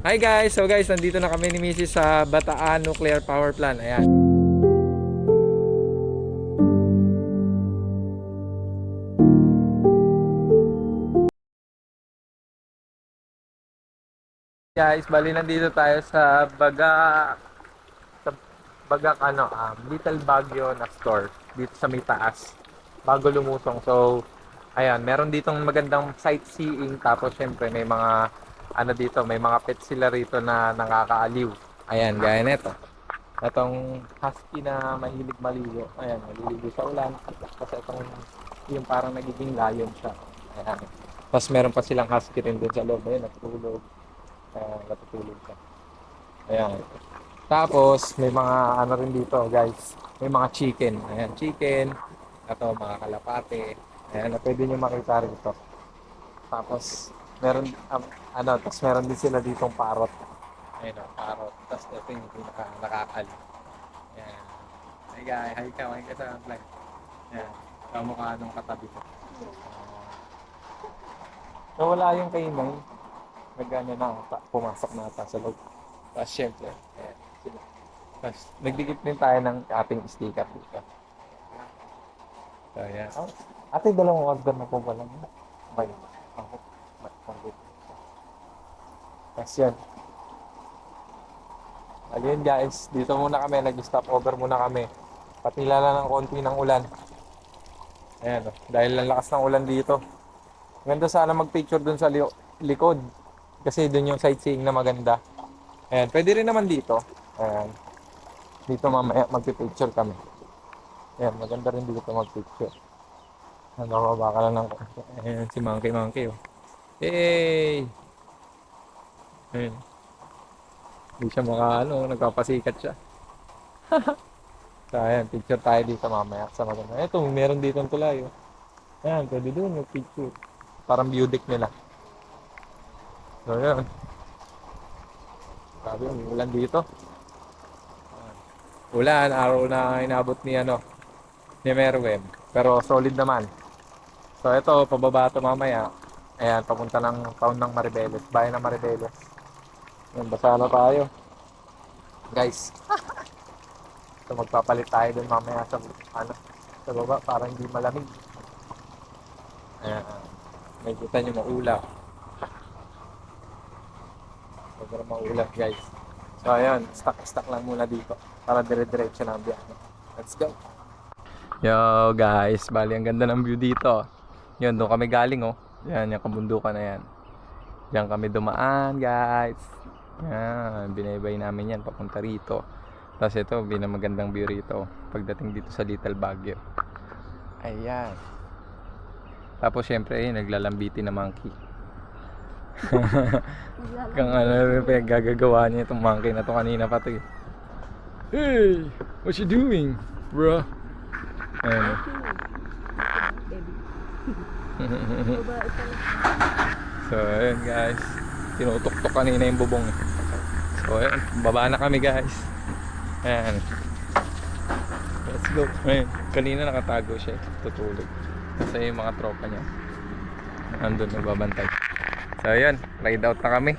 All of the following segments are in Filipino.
Hi guys! So guys, nandito na kami ni Mrs. sa Bataan Nuclear Power Plant. Ayan. Guys, bali nandito tayo sa sa Bagak Little Baguio na store dito sa may taas bago lumusong. So, ayan, meron ditong magandang sightseeing tapos syempre may mga dito, may mga pets sila rito na nakakaaliw. Ayan, gaya nito. Itong husky na mahilig maligo. Ayan, maliligo sa ulan. Tapos itong yung parang nagiging lion siya. Ayan. Tapos meron pa silang husky rin dun sa loob. Ayan, natutulog. Ayan, natutulog siya. Ayan. Tapos may mga ano rin dito guys. May mga chicken. Ayan, chicken. Ito, mga kalapate. Ayan, na pwede nyo makita rito. Tapos meron tapos meron din sila ditong parrot. Ayun o, parrot. Tapos ito yung nakakali. Ayan. Hi guys, hi ka sa vlog. Ayan. Kamukha nung katabi ko. So wala yung kainay. Nagano na, pumasok na ata sa loob. Tapos syempre, ayan, sila. Tapos nagdikit din tayo ng ating sticker dito. So ayan. Oh, ate, dalawang order na po ba lang? May. Ako. May. Tapos yan. Ayun guys, dito muna kami, nag-stop over muna kami. Patila ng konti ng ulan. Ayan, dahil ang lakas ng ulan dito. Ganda sana mag-picture dun sa likod. Kasi dun yung sightseeing na maganda. Ayan, pwede rin naman dito. Ayan, dito mamaya mag-picture kami. Ayan, maganda rin dito mag-picture. Nakababa ka lang ng... Ayan, si Monkey oh. Hey! Ayan. Hindi siya nagpapasikat siya. So, ayan, picture tayo dito mamaya sa maganda. Ito, meron dito ang tulay. Oh. Ayan, pwede doon yung picture. Parang view deck nila. So, ayan. Sabi yung ulan dito. Ulan, araw na inabot ni Merwem. Pero solid naman. So, ito, pababa ito mamaya. Ayan, papunta ng town ng Maribeles. Bayan ng Maribeles. Ayan, basa na tayo. Guys. So magpapalit tayo dun mamaya sa baba para hindi malamig. Ayan. May kita nyo maulap. Sobrang maulap guys. So ayan, stock lang muna dito para dire-diretso na ang biyahe. Let's go. Yo guys, bali ang ganda ng view dito. Yun, doon kami galing oh. Yan, yung kabundukan na yan. Diyan kami dumaan guys. Yan, binaybay namin yan papunta rito. Tapos ito, binamagandang view rito pagdating dito sa Little Baguio. Ayan. Tapos syempre, naglalambiti na monkey. Kung gagagawa niya itong monkey na to kanina pa to eh. Hey, what you doing, bro? Ayan. So, ayan guys. Tinutok-tok kanina yung bubong. So, ayan. Baba na kami guys. Ayan. Let's go. Ayan. Kanina nakatago siya. Tutulog. Kasi yung mga tropa niya andun nagbabantay. So ayan. Ride out na kami.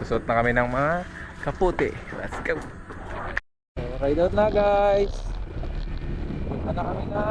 Susot na kami ng mga kaputi. Let's go. Ride out na guys. Punta na kami na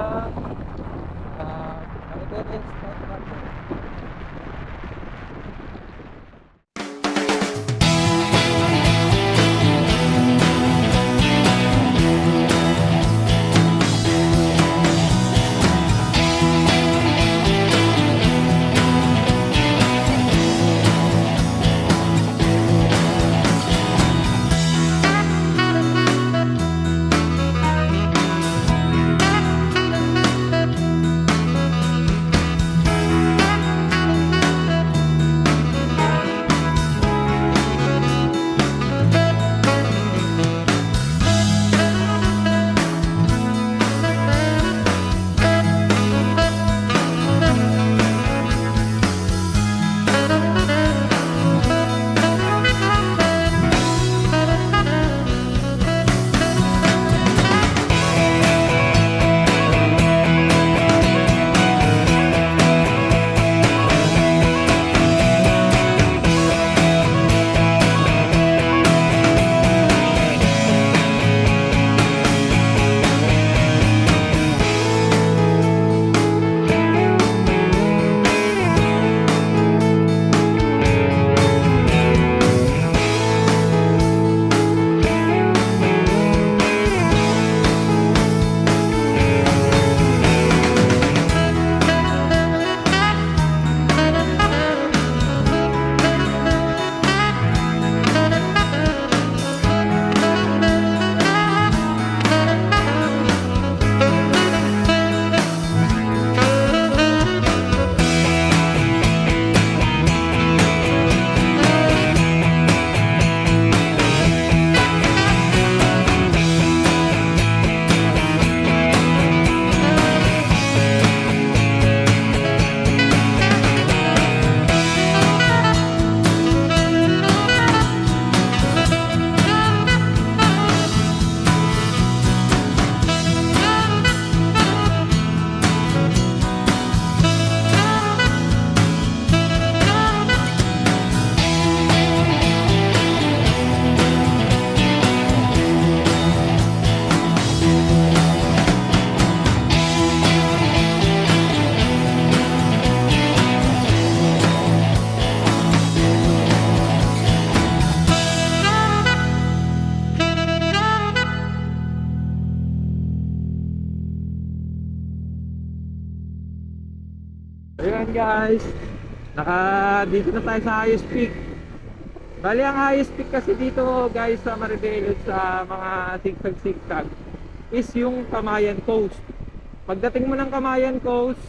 guys, dito na tayo sa highest peak. Bali ang highest peak kasi dito guys sa Maribeles sa mga sigsag-sigsag is yung Camayan Coast. Pagdating mo ng Camayan Coast,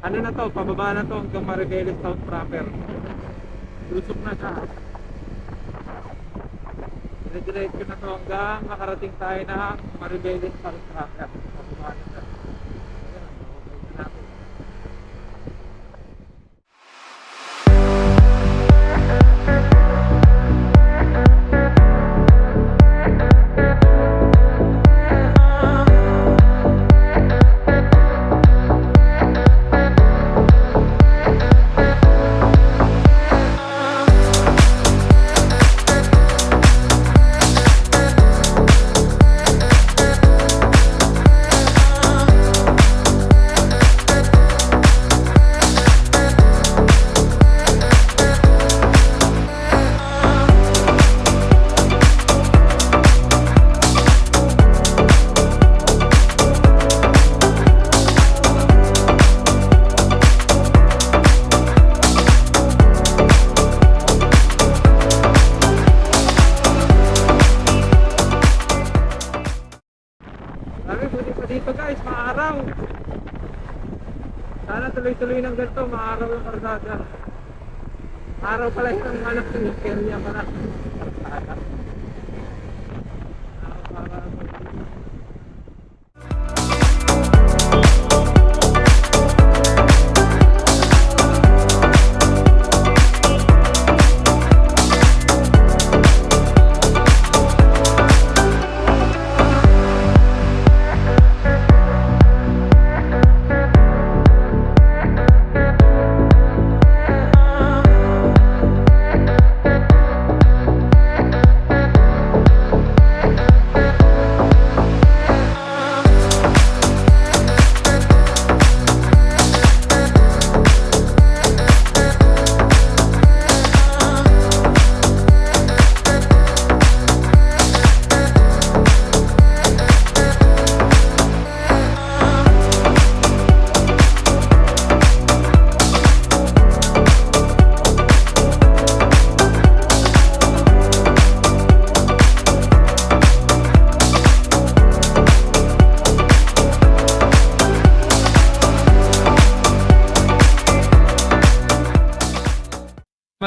ano na to, pababa na to hanggang Maribeles Town proper. Lusok na siya. Dire-diretso na to hanggang makarating tayo na Maribeles Town proper. Pababa na siya. Ayan, okay na natin. Buti pa dito guys, maaraw. Sana tuloy-tuloy ng ganito, maaraw yung karsada. Araw pala yung anak ng area pala. Karsada.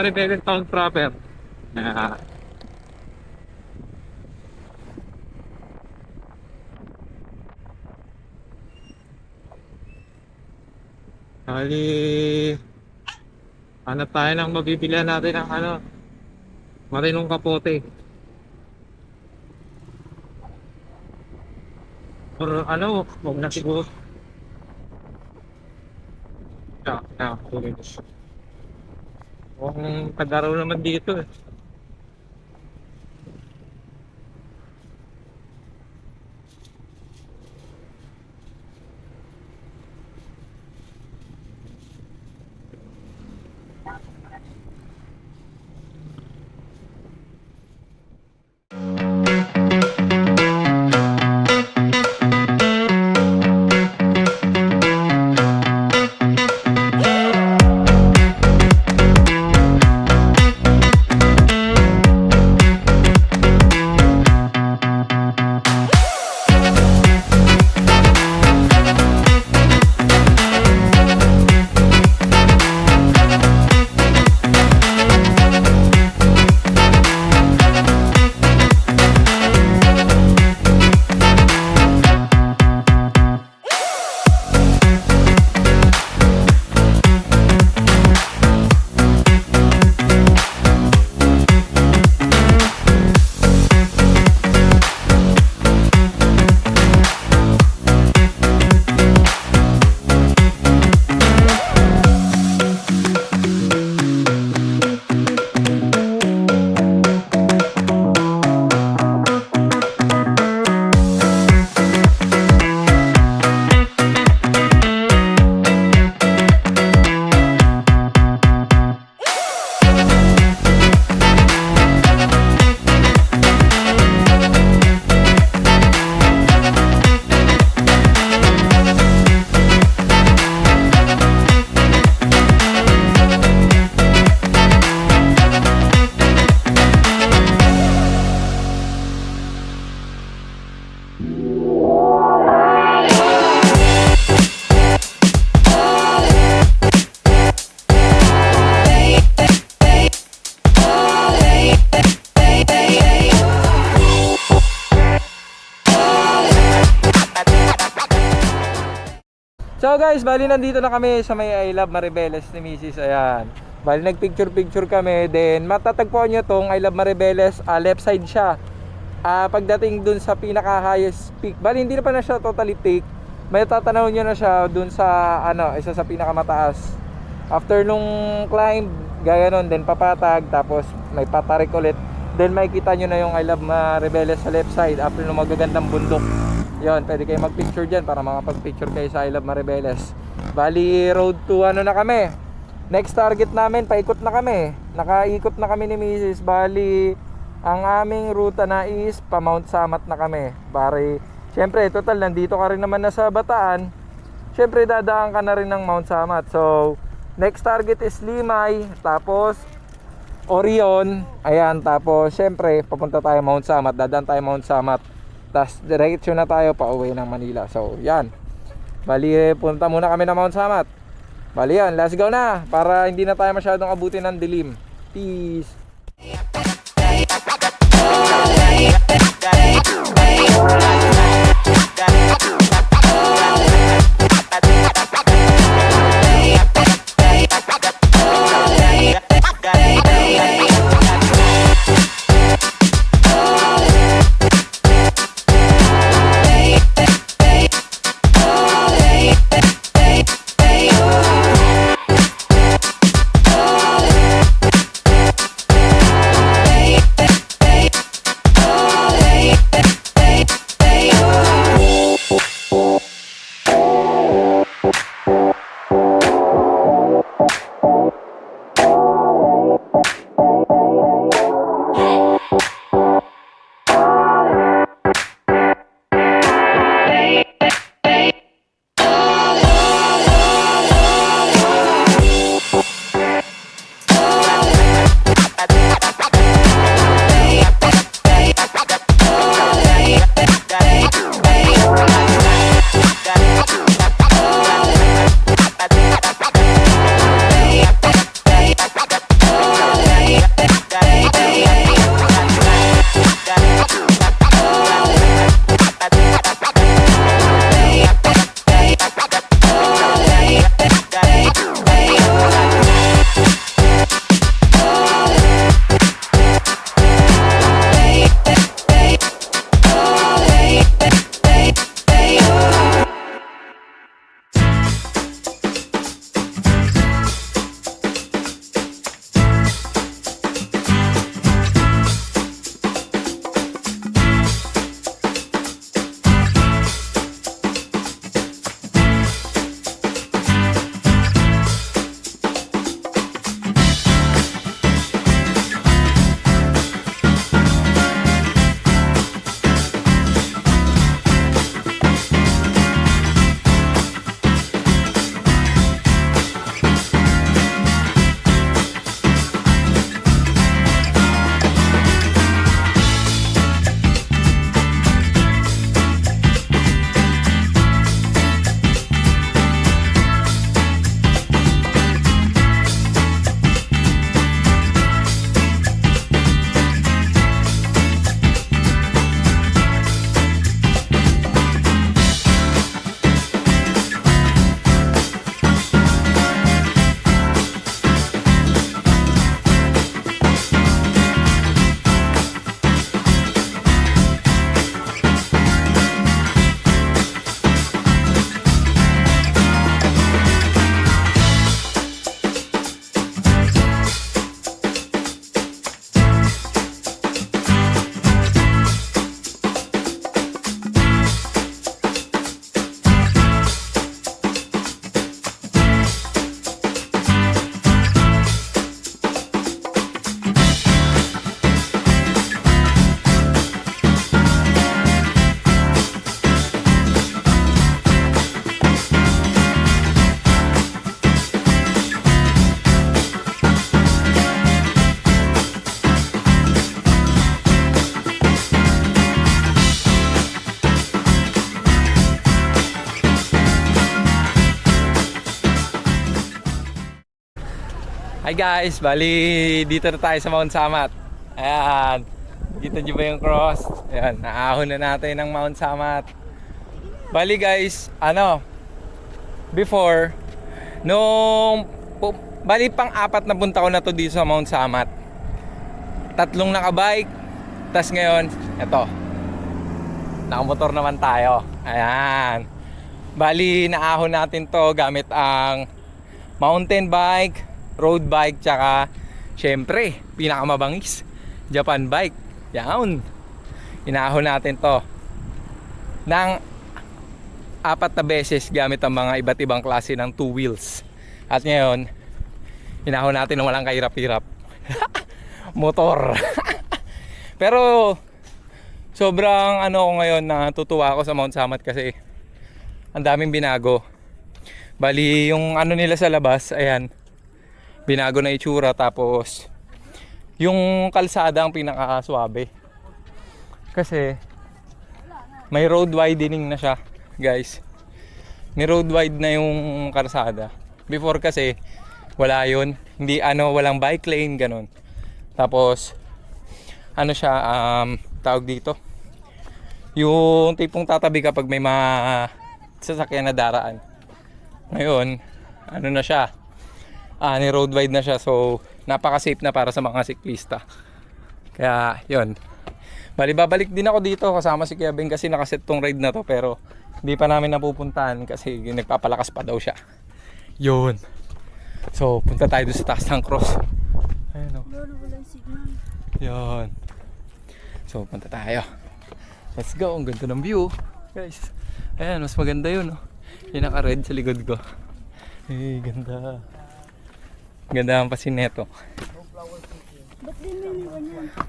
Maribeles Town proper. Bali, hanap tayo ng mabibilihan natin ng marinong kapote. Or huwag na siguro. Mukhang kadaraw naman dito eh. So guys, bali nandito na kami sa may I Love Maribeles ni Mrs. Ayan. Bali nagpicture-picture kami. Then matatagpuan nyo tong I Love Maribeles, left side siya. Pagdating dun sa pinaka highest peak, bali hindi na pa na siya totally peak. May tatanaw nyo na siya dun sa isa sa pinakamataas. After nung climb, gaya nun, then papatag, tapos may patarik ulit. Then makikita nyo na yung I Love Maribeles sa left side after nung magagandang bundok. Yon, pwede kayo mag-picture dyan para makapag-picture kayo sa I Love Maribeles. Bali, road to na kami. Next target namin, paikot na kami. Nakaikot na kami ni Mrs. Bali, ang aming ruta na is pa Mount Samat na kami. Bari, syempre, total, nandito ka rin naman na sa Bataan. Syempre, dadaan ka na rin ng Mount Samat. So, next target is Limay, tapos Orion. Ayan, tapos syempre, papunta tayo Mount Samat. Dadaan tayo Mount Samat. Tapos diretso na tayo pa uwi ng Manila. So yan, bali punta muna kami ng Mount Samat. Bali yan, let's go na para hindi na tayo masyadong abutin ng dilim. Peace. Hi guys, bali dito na tayo sa Mount Samat. Ayan, kita nyo ba yung cross? Ayan, naahon na natin ng Mount Samat. Bali guys, before, nung bali pang apat na punta ko na to dito sa Mount Samat. 3 nakabike, tas ngayon, eto, nakamotor naman tayo. Ayan. Bali, naahon natin to gamit ang mountain bike, road bike, tsaka syempre, pinakamabangis, Japan bike. Yan. Inaahon natin to ng 4 na beses gamit ang mga iba't ibang klase ng 2 wheels. At ngayon, inahon natin ng walang kahirap-hirap. Motor. Pero sobrang ano ko ngayon, natutuwa ako sa Mount Samat kasi ang daming binago. Bali yung ano nila sa labas, ayan, binago na itsura. Tapos yung kalsada ang pinakaswabe kasi may road widening na siya, guys. May road wide na yung kalsada. Before kasi wala yun, hindi walang bike lane ganun. Tapos ano siya, tawag dito, yung tipong tatabi kapag may sasakyan na daraan. Ngayon, ano na siya, ni road wide na siya, so napaka-safe na para sa mga siklista. Kaya, yun. Bali, babalik din ako dito kasama si Kuya Ben kasi nakaset tong ride na to, pero hindi pa namin napupuntahan kasi nagpapalakas pa daw siya. Yun. So, punta tayo doon sa taas ng cross. Ayun o. Yun. So, punta tayo. Let's go. Ang ganda ng view, guys. Ayan, mas maganda yun, oh. Yung naka-red sa likod ko. Eh, ganda. Ganda ang pasin neto.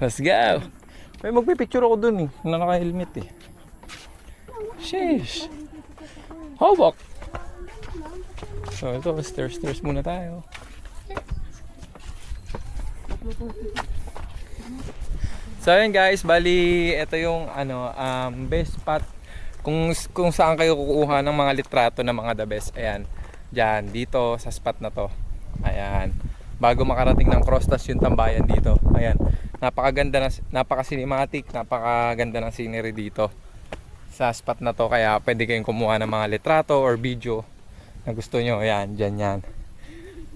Let's go. May magpipicture ako dun, eh. Na naka-helmet, eh. Sheesh. Hawak. So, ito. Stairs muna tayo. So, ayun guys. Bali, ito yung best spot kung saan kayo kukuha ng mga litrato ng mga the best. Ayan, dyan, dito sa spot na to. Ayan, bago makarating ng cross, tas yung tambayan dito. Ayan, napakaganda, napaka-cinematic, napakaganda ng scenery dito sa spot na to. Kaya pwede kayong kumuha ng mga litrato or video na gusto nyo. Ayan, dyan yan.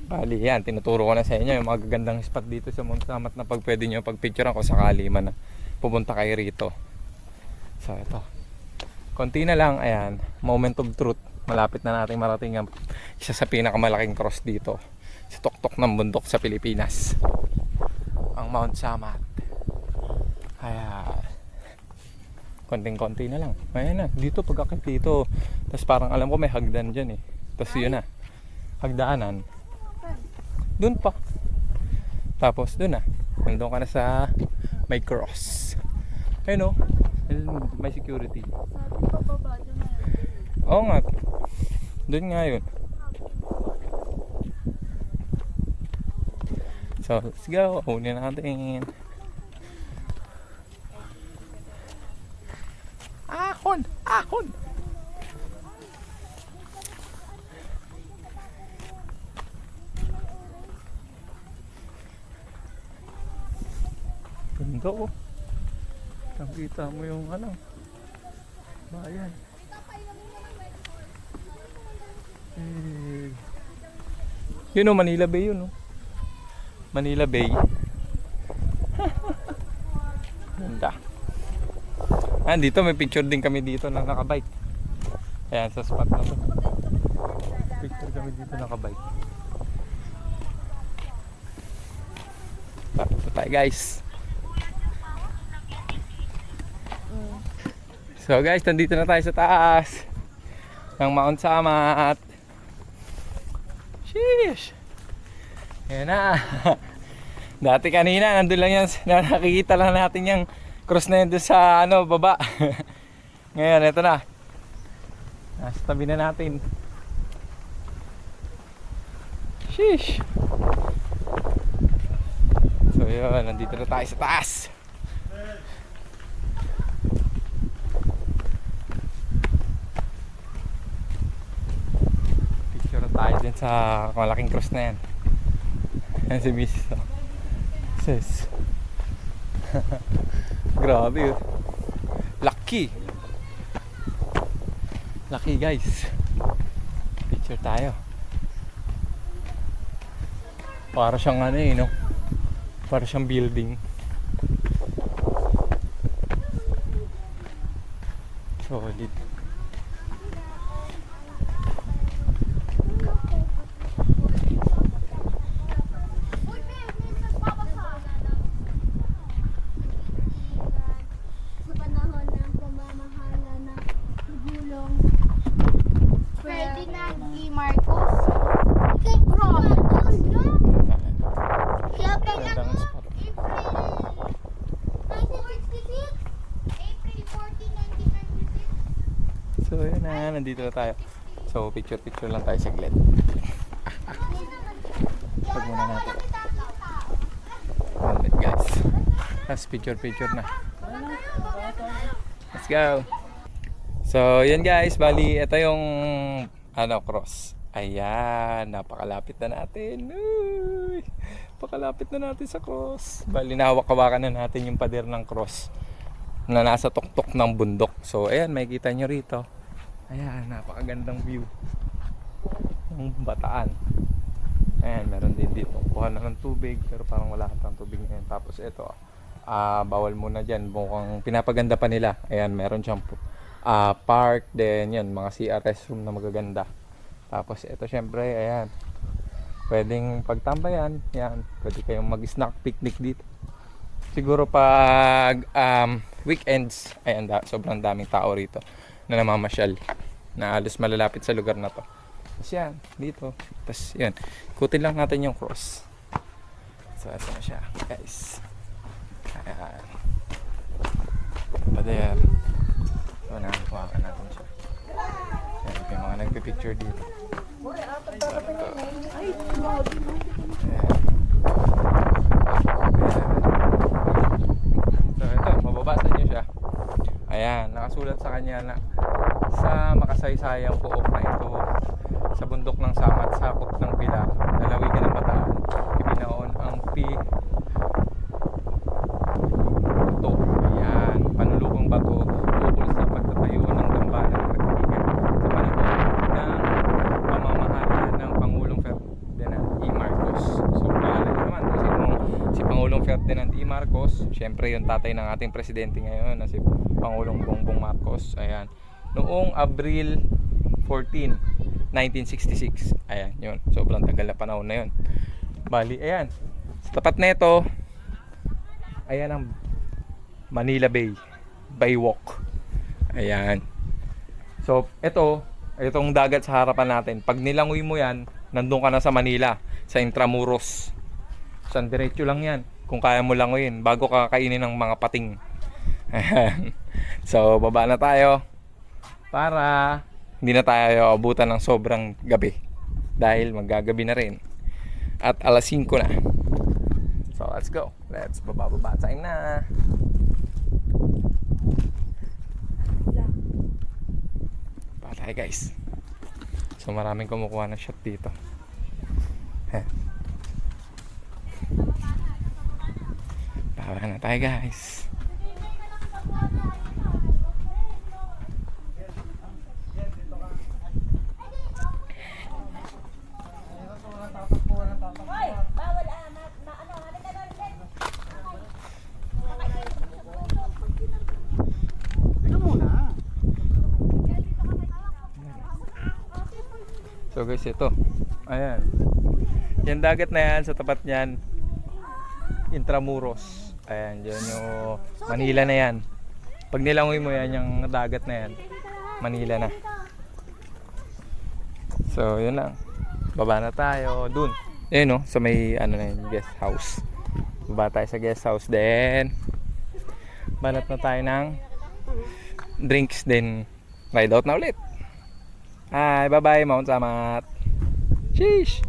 Bali, yan, tinuturo ko na sa inyo yung mga gagandang spot dito sa Mount Samat na pag pwede nyo pagpicturean kung sakali man na pupunta kayo rito. So, ito. Konti na lang, ayan, moment of truth. Malapit na natin marating ang isa sa pinakamalaking cross dito sa tuktok ng bundok sa Pilipinas, ang Mount Samat. Ayan, konting-konti na lang. Ayan na, dito pagkakit dito. Tapos parang alam ko may hagdan dyan, eh. Tapos yun na, hagdanan. Dun pa. Tapos dun na, nandun ka na sa may cross. Ayun, oh, may security. Oo nga. Doon nga yun. So, let's go. Hunin natin. Ahon! Ahon! Ganda, oh. Nakita mo yung bayan. Yun, oh, Manila Bay yun, oh. Manila Bay. Ganda. Dito may picture din kami dito na nakabike. Ayan, sa spot na to. Picture kami dito nakabike. Tapos tayo, guys. So guys, nandito na tayo sa taas ng Mount Samat. Sheesh. Ayan na. Dati kanina nandun lang yan, nakikita lang natin yung cross na yun doon sa baba. Ngayon, ito na. Nasa tabi na natin. Sheesh. So yun, nandito na tayo sa taas. Tayo din sa malaking cross na yan. Yan si Miss. Sis. Grabe yun. Lucky. Lucky, guys. Picture tayo. Para siyang ano eh, no? Para siyang building. Solid. Sa panahon ng pamamahala ng Pagulong Ferdinand E. Marcos. Kay Marcos, no? Kaya pala Magandang spot. April 14, 1996. So yun na, nandito na tayo. So picture lang tayo saglit. Pag muna natin. 1 minute guys. Tapos picture na. Let's go. So yun guys, bali ito yung cross. Ayan, napakalapit na natin. Uy, napakalapit na natin sa cross. Bali nahawak-hawakan na natin yung pader ng cross na nasa tuktok ng bundok. So ayan, makikita nyo rito. Ayan, napakagandang view ng Bataan. Ayan, meron din dito kuha na ng tubig, pero parang wala pang tubig ngayon. Tapos ito, bawal muna dyan, mukhang pinapaganda pa nila. Ayan, meron siyang park din, yan, mga CR restroom na magaganda. Tapos ito syempre, ayan, pwedeng pagtambayan, yan, pwede kayong mag-snack picnic dito. Siguro pag weekends, ayan, sobrang daming tao rito na namamasyal, na alos malalapit sa lugar na to. Tapos yan, dito. Tapos yan, ikutin lang natin yung cross. So ito na siya guys. Ayan, pader. So nakakuhakan natin siya. Ayan, may mga nagpipicture dito. So ito, mababasa nyo siya. Ayan, nakasulat sa kanya na sa makasaysayang pook na ito, sa bundok ng Samat, sakop ng Pila, lalawigan ng Bataan, ibinaon ang bato. Ayan, panulukong bato ukol sa pagtatayo ng dambana ng Pagdiligan sa panahon ng pamamahala ng Pangulong Ferdinand E. Marcos. So, naalala naman kasi si Pangulong Ferdinand E. Marcos, syempre yung tatay ng ating presidente ngayon na si Pangulong Bongbong Marcos. Ayan, noong Abril 14, 1966. Ayan, yun. Sobrang tagal na panahon na yun. Bali, ayan. Sa tapat na ito, ayan ang Manila Bay. Baywalk. Ayan. So, itong dagat sa harapan natin. Pag nilangoy mo yan, nandun ka na sa Manila. Sa Intramuros. San diretso lang yan. Kung kaya mo langoyin. Bago ka kainin ng mga pating. Ayan. So, baba na tayo. Para hindi na tayo abutan ng sobrang gabi dahil maggagabi na rin at alas 5 na. So let's go, let's baba time na. Baba tayo guys. So maraming kumukuha ng shot dito. Baba na tayo guys. So guys, ito. Ayan. Yung dagat na yan, sa tapat niyan, Intramuros. Ayan, dyan yung Manila na yan. Pag nilangoy mo yan, yung dagat na yan, Manila na. So, yun lang. Baba na tayo dun. Ayun, no? So may ano na yun, guest house. Baba tayo sa guest house. Then banat na tayo ng drinks. Then ride out na ulit. Hi, bye bye Mount Samat. Sheesh.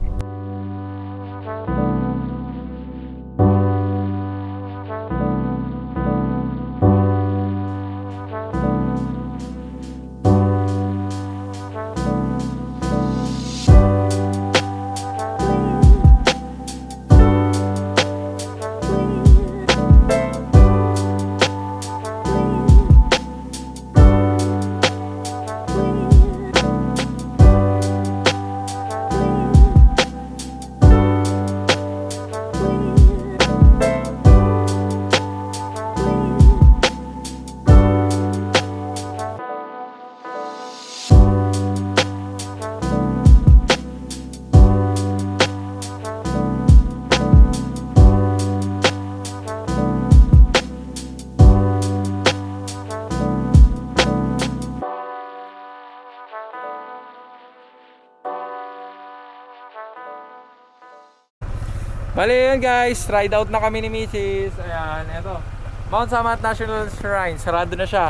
Bali yun guys, ride out na kami ni Mrs. Ayan, eto. Mount Samat National Shrine, sarado na siya.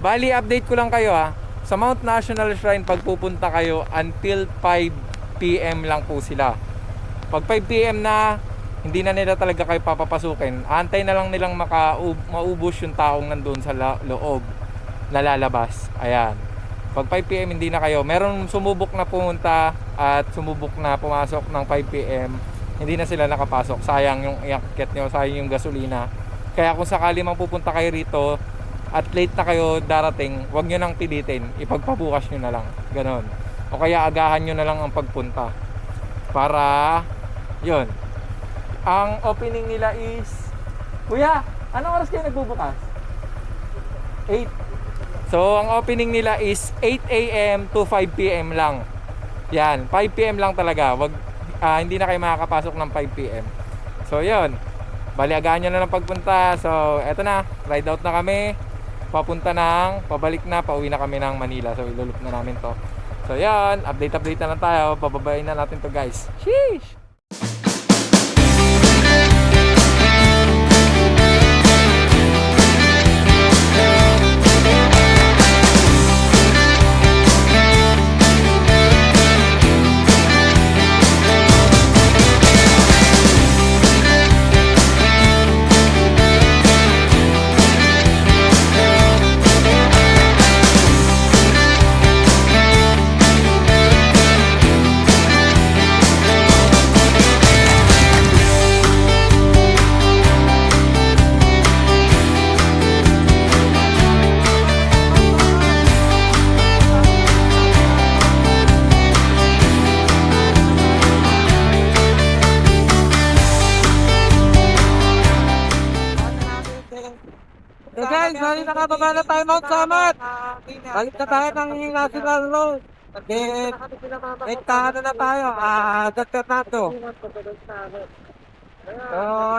Bali, update ko lang kayo ha. Sa Mount National Shrine, pagpupunta kayo, until 5 PM lang po sila. Pag 5 PM na, hindi na nila talaga kayo papapasukin. Antay na lang nilang maubos yung taong nandun sa loob na lalabas. Ayan. Pag 5 PM hindi na kayo. Meron sumubok na pumunta at sumubok na pumasok ng 5 PM. Hindi na sila nakapasok. Sayang yung iakyat nyo, sayang yung gasolina. Kaya kung sakali mang pupunta kayo rito at late na kayo darating, huwag nyo nang pilitin. Ipagpabukas nyo na lang. Ganon. O kaya agahan nyo na lang ang pagpunta. Para, yon. Ang opening nila is, Kuya, anong oras kayo nagbubukas? 8. So, ang opening nila is 8 AM to 5 PM lang. Yan, 5 PM lang talaga. Hindi na kayo makakapasok ng 5 PM. So, yun. Baliagaan nyo na lang pagpunta. So, eto na. Ride out na kami. Pabalik na. Pauwi na kami ng Manila. So, ilulup na namin to. So, yan. Update na lang tayo. Pababayin na natin to guys. Sheesh! Hey guys, bali nakababa na tayo Mount Samat. Balik na tayo ng National Road. Nagtaano na tayo, Dr. So,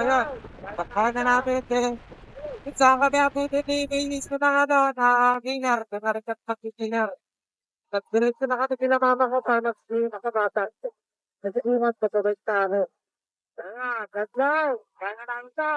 yun. Pagkain na natin din. Saan kami updated ni Mavis ko na gainer. Kumarikat pag-gainer. Nag-direct na kami pinamama ko pa nakabata. Kasi iwan pa tuloy tayo. God love. Kaya namin ito.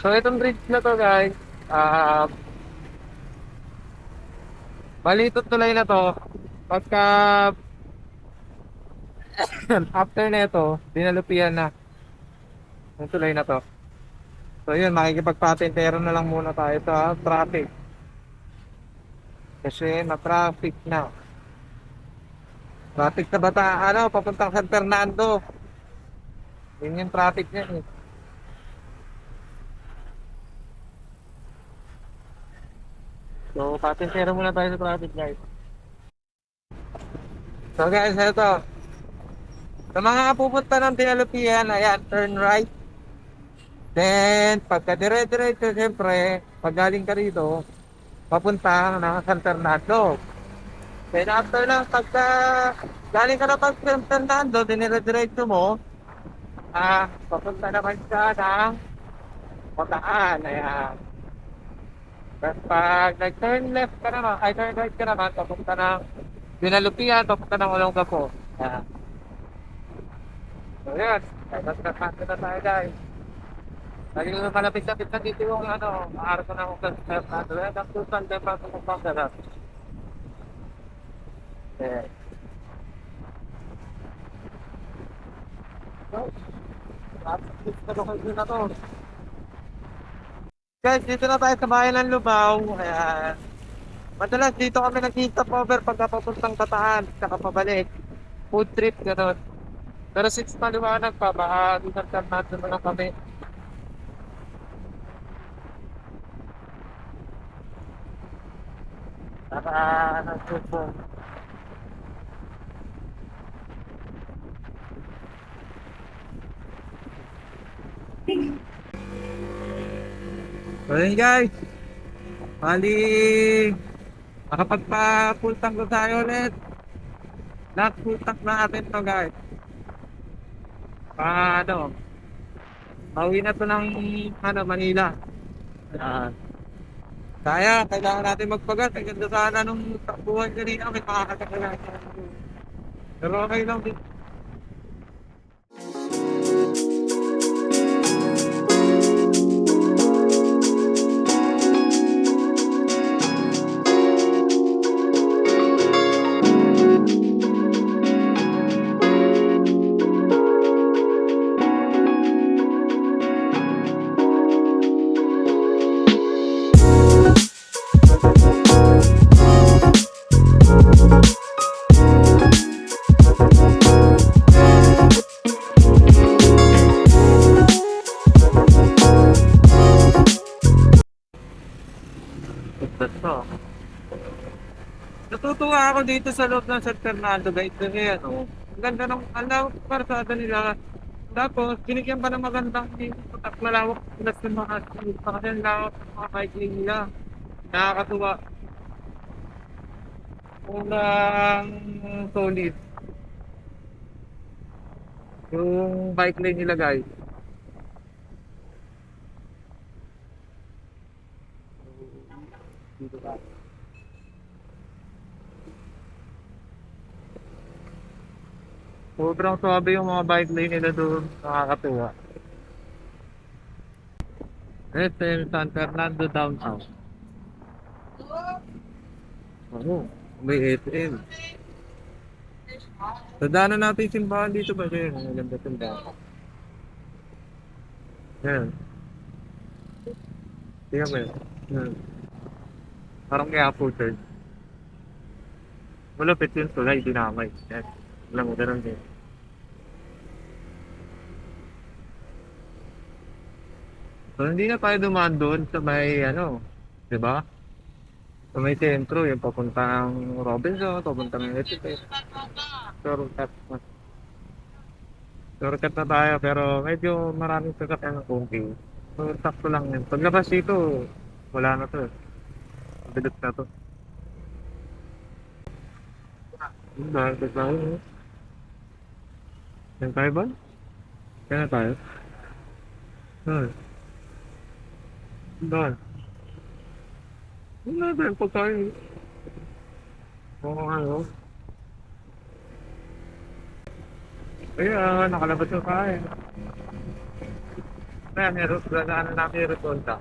So itong bridge na to guys, bali itong tulay na to, pagka after nito, dinalupian na yung tulay na to. So yun, makikipagpatintero na lang muna tayo sa traffic. Kasi na-traffic na. Traffic sa papuntang San Fernando. Yun yung traffic niya eh. So, patensero muna tayo sa traffic guys. So guys, ito. Sa mga pupunta ng Dinalupian, ayan, turn right. Then, pagka dire-diretso, siyempre, pag galing ka rito, papunta ng San Fernando. Then after lang, pagka galing ka na pag San Fernando, dinire-diretso mo, papunta naman siya ng Bataan. Ayan. Tapos pag nag-turn left ka naman, ay turn right ka naman, papunta ng Dinalupian, papunta ng Olongapo. Ayan. So yun, kaya nagkakanta na tayo guys. Lagi na malapit-lapit na dito yung maaari ko na akong Fernando. Ayan, ang tusan din pa itong pagkakas. Okay. So, na to. Guys, dito na tayo sa bayan ng Lubao. Ayan. Madalas dito kami nag-stop over pagka papuntang Bataan, saka pabalik. Food trip, gano'n. Pero since maliwanag pa, baka dinarkarnado na lang kami. Saka, nagsusong. So yun guys, bali makapagpa-full tank ko tayo ulit. Last full tank natin to guys. Pauwi na to ng Manila. Yan. Kaya kailangan natin magpagat. Ang ganda sana nung takbuhan kanina, may makakatakilan. Pero okay lang din. Ito. Natutuwa ako dito sa loob ng San Fernando guys kasi ang ganda ng parsada nila. Tapos binigyan pa ng magandang at malawak plus ng mga street pa kasi ang lawak ng mga bike lane nila. Nakakatuwa. Unang solid yung bike lane nila guys. Dito ba? Sobrang swabe yung mga bike lane nila doon. Nakakatuwa. Ito yung San Fernando downtown. Oo, may ATM. Tadaanan natin yung simbahan dito ba siya? Ang ganda simbahan. Yan. Tingnan mo yun. Yan. Parang kaya po church. Malapit yun tulay, dinamay. Yan. Alam mo, ganun din. So, hindi na tayo dumaan doon sa may, di ba? Sa may sentro, yung papuntang Robinson, papuntang Etiquette. Shortcut na tayo, pero medyo maraming sasakyan ng konti. So, sakto lang yun. Paglabas dito, wala na to. Bilot na to. Dahil tayo. Yan tayo ba? Yan na tayo. Dahil. Dahil. Wala tayo pagkain. Oo, Ayan, nakalabas yung kain. Ayan, meron namin yung rotonda.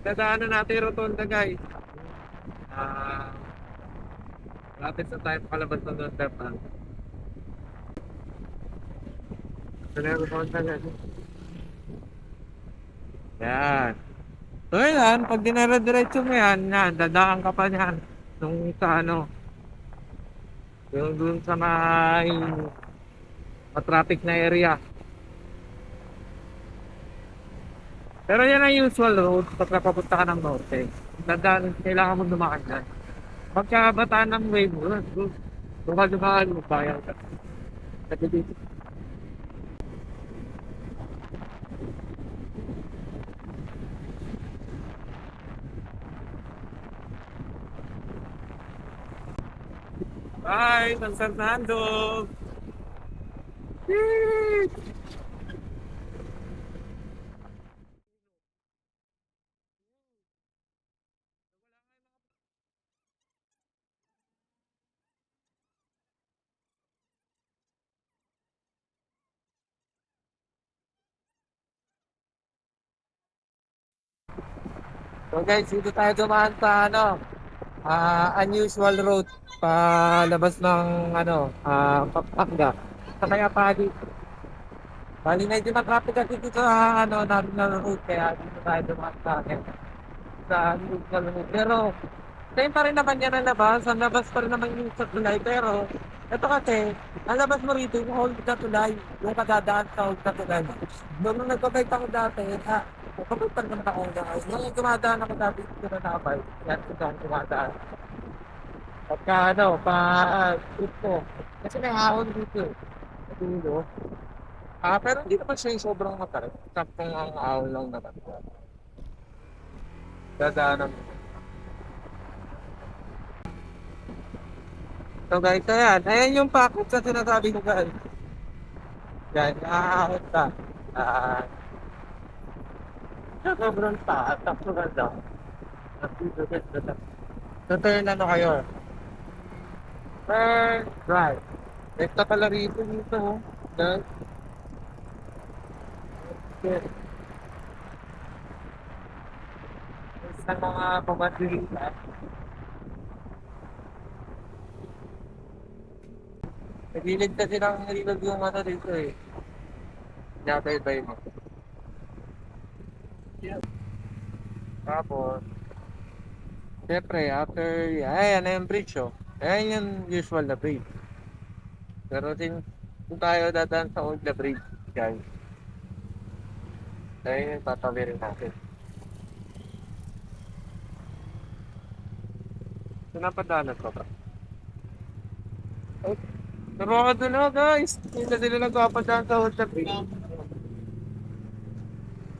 Dadaanan natin yung rotonda guys. Lapit sa tayo makalabas ng rotonda. Talaga ko talaga. Yan. So yan, pag dinara-diretso mo yan, dadaan ka pa niyan. Nung sa ano, yung dun sa may traffic na area. Pero yan ang usual road pagka papunta ka ng norte. Dadaan, kailangan mo dumaan yan. Pagka bataan ng way mo, doon ka dumaan mo, bayan ka. Kasi dito. Bye, San Fernando! Yee! So guys, dito tayo dumaan sa ano, unusual road palabas ng ano, Pampanga. Sa kaya pali. Bali medyo na-traffic kasi dito sa ano, national road kaya dito tayo dumaan sa akin. Sa unusual road. Pero same pa rin naman yan ang labas. Ang labas pa rin naman yung sa tulay. Pero ito kasi, ang labas mo rito yung old na tulay. Yung kadadaan sa old na tulay. Doon nung nagpapayt ako dati, kapag pa naman ako dahil. Nung dumadaan ako dati dito na nakabay, yan ito akong dumadaan. Pagka ano, trip ko. Kasi may ahon dito eh. Sa dulo. Pero hindi naman siya yung sobrang matarik. Saktong ang ahon lang naman. Dadaanan mo. So guys, ayan. Ayan yung packet sa sinasabi ko guys. Yan, nakakakot ka. Ah, sobrang taas. Tapos na daw. So turn ano kayo? Turn right. Ito pala rito dito. Oh. Guys. Okay. Sa mga pabandilitan. Nagilid kasi ng nilog yung ano dito eh. Pinapay-bay mo. Tapos, siyempre, after, ayan na yung bridge oh. Ayan yung usual na bridge. Pero kung tayo dadaan sa old na bridge, guys. Ayan yung tatawirin natin. So, napadaanan ko ba? Oh, pero ako doon na guys. Hindi na sila nagpapadaan sa old na bridge.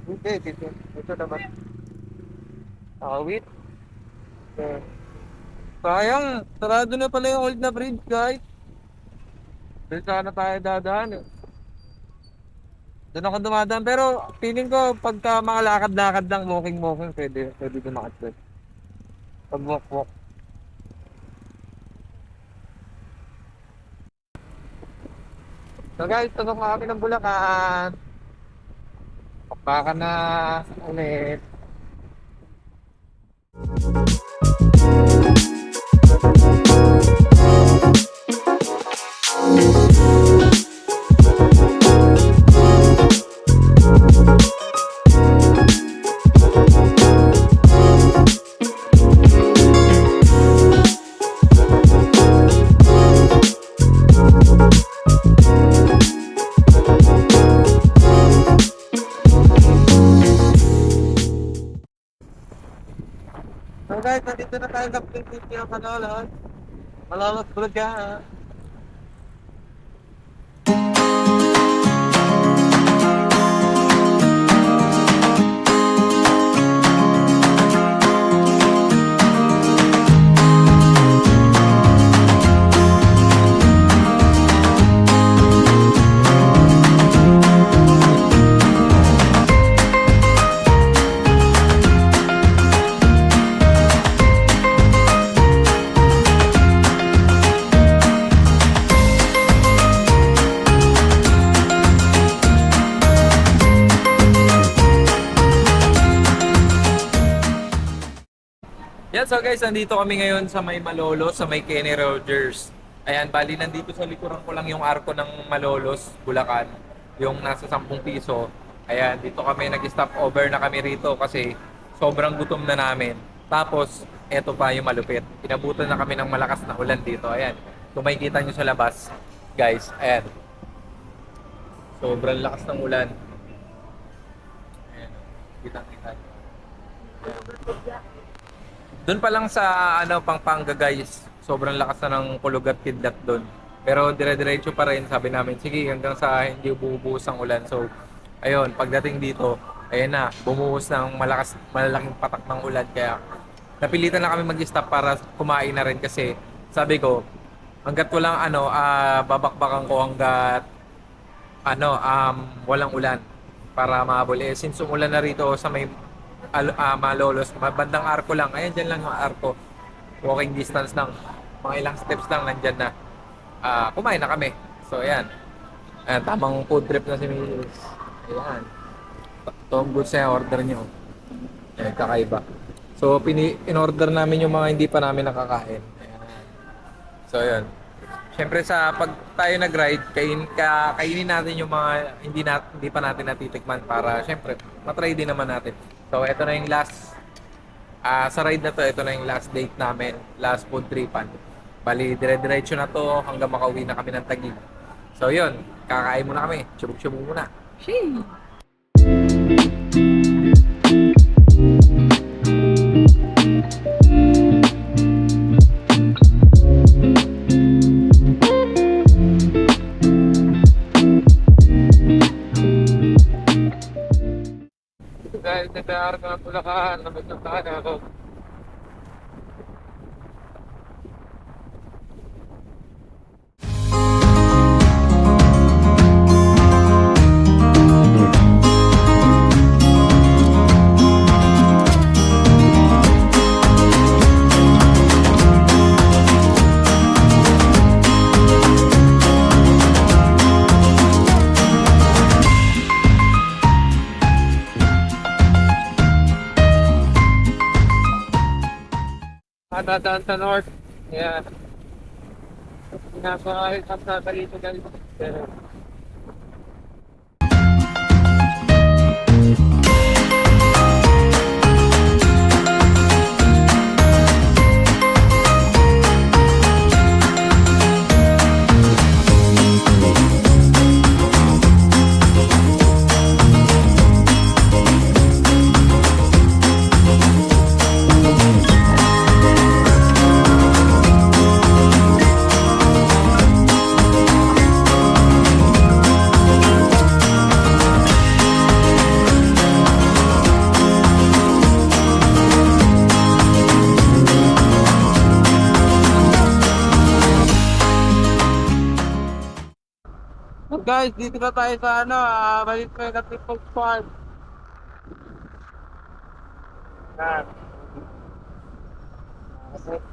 Hindi, dito. Ito naman. Awit. Okay. Sayang, sarado na pala yung old na bridge, guys. Doon sana tayo dadaan eh. Doon ako dumadaan, pero feeling ko pagka mga lakad-lakad lang, walking-walking, pwede dumakad. Pag walk-walk. So guys, tunok na kami ng Bulacan. Pakpakan na ulit. So guys, nandito na tayo sa principio ng Malolos. Malolos Bulacan. Yan, so guys, nandito kami ngayon sa may Malolos, sa may Kenny Rogers. Ayan, bali nandito sa likuran ko lang yung arko ng Malolos, Bulacan. yung nasa 10 piso. Ayan, dito kami nag-stop over na kami rito kasi sobrang gutom na namin. Tapos, eto pa yung malupit. Inabutan na kami ng malakas na ulan dito. Ayan, kung makikita nyo sa labas, guys, ayan. Sobrang lakas ng ulan. Ayan, kitang-kita nyo. Doon pa lang sa Pampanga guys, sobrang lakas na ng kulog at kidlat doon. Pero dire-diretso pa rin, sabi namin, sige hanggang sa hindi bubuhos ang ulan. So, ayun, pagdating dito, ayun na, bumuhos ng malalaking patak ng ulan. Kaya napilitan na kami mag-stop para kumain na rin kasi sabi ko, hanggat walang babakbakan ko hanggat walang ulan para mahabol. Eh, since umulan na rito sa may Malolos, bandang arko lang. Ayan, dyan lang yung arko. Walking distance lang. Mga ilang steps lang, nandyan na. Kumain na kami. So, ayan. Ayan, tamang food trip na si Miss. Ayan. Ito ang goods na order nyo. Ayan, kakaiba. So, in-order namin yung mga hindi pa namin nakakain. Ayan. So, ayan. Siyempre pag tayo nag-ride, kainin natin yung mga hindi pa natin natitikman para siyempre matry din naman natin. So ito na yung last sa ride na to, ito na yung last date namin, last food tripan. Bali dire-diretso na to hanggang makauwi na kami ng Taguig. So yun, kakain muna kami, chubog-chubog muna. Sheesh! Dahil nag-aaral ka ng Bulacan, nabagpuntahan ako. Dadaan sa north. Kaya pinapakahitap na dito guys. Guys, dito na tayo sa Malit na People Farm. Yan.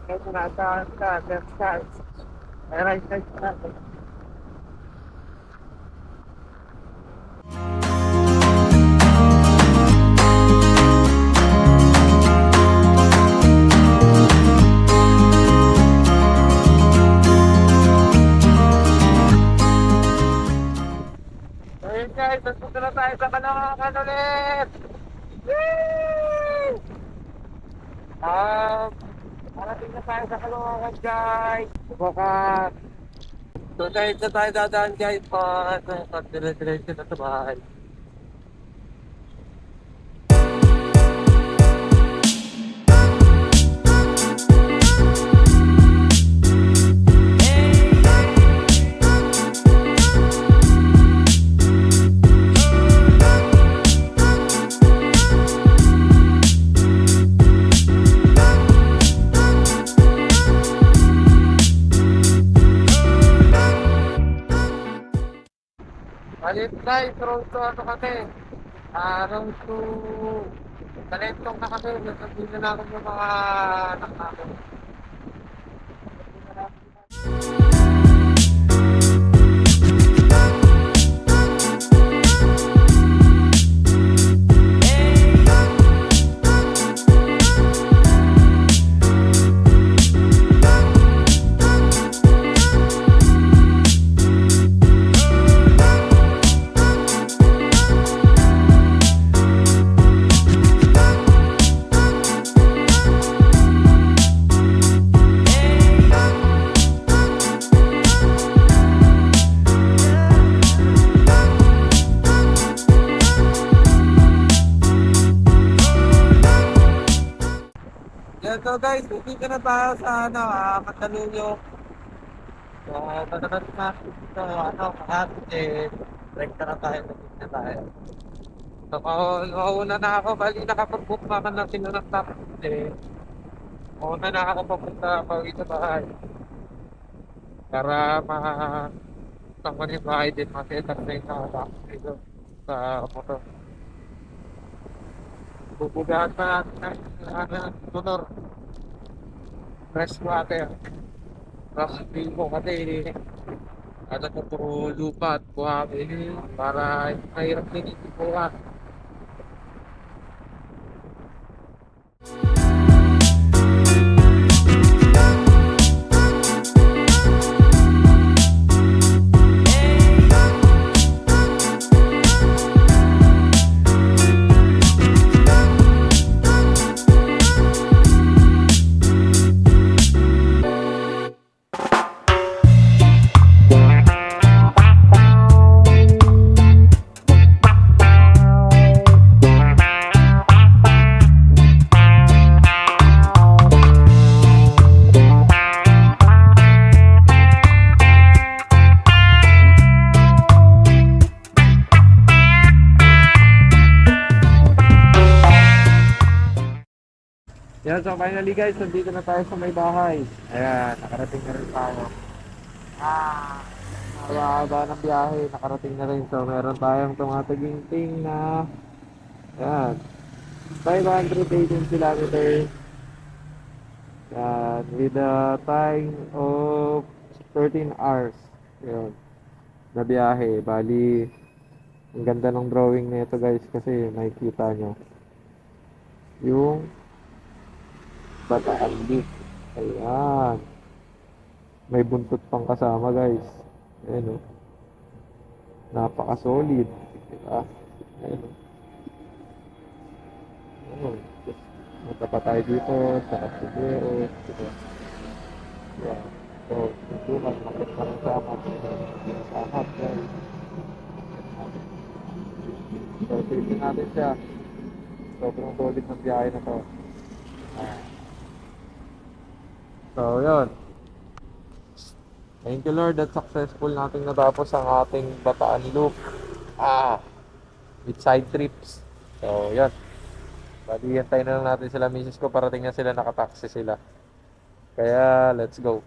Ito na sa left side. Ay, right side natin. Ayun guys, nagpunta na tayo sa Kalawakan ulit! Woo! Parating na tayo sa Kalawakan guys! Subukan! So guys, na tayo dadaan guys pag dire-diretso na sa bahay. Malit guys, road to kami. Road to Talentong na kami. Nasabihin na namin yung mga anak namin. Yan so guys, dito na tayo sa Mandaluyong. So, manonood natin dito, Makati. Rekta na tayo, nandito na tayo. So, mauna na ako, bali nakapag-book pa ka na sila ng top 10. Mauna na ako papunta pauwi sa bahay. Para tama ni bahay din, masetak na yung nakatapos dito sa motor. Bubugahan pa natin ng motor. Fresh water. Fresh mo kasi ano ko puro lupa at buhangin para mahirap din itipuan. Yan, so finally guys, nandito na tayo sa may bahay. Ayan, nakarating na rin tayo. Mahaba ng biyahe, nakarating na rin. So meron tayong tumataginting na ayan, 518 kilometers. Yan, with a time of 13 hours. Yun, na biyahe. Bali, ang ganda ng drawing nito guys kasi makikita nyo yung Bataan Beach. Ayan. May buntot pang kasama guys. Ayan o. Napaka-solid. Diba? Ayan o. Ayan. Punta pa tayo dito sa Casimero. Diba? Ayan. So, tuntunan. Makit pa rin sama. Sahat guys. So, silipin natin siya. Sobrang solid ng biyahe na to. Ayan. So, yun. Thank you Lord at successful nating natapos ang ating Bataan Loop. With side trips. So, yun. Bali, antayin na lang natin sila misis ko para tingnan sila nakataksi sila. Kaya, let's go.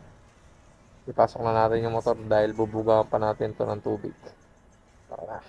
Ipasok na natin yung motor dahil bubugahan pa natin to ng tubig. Tara.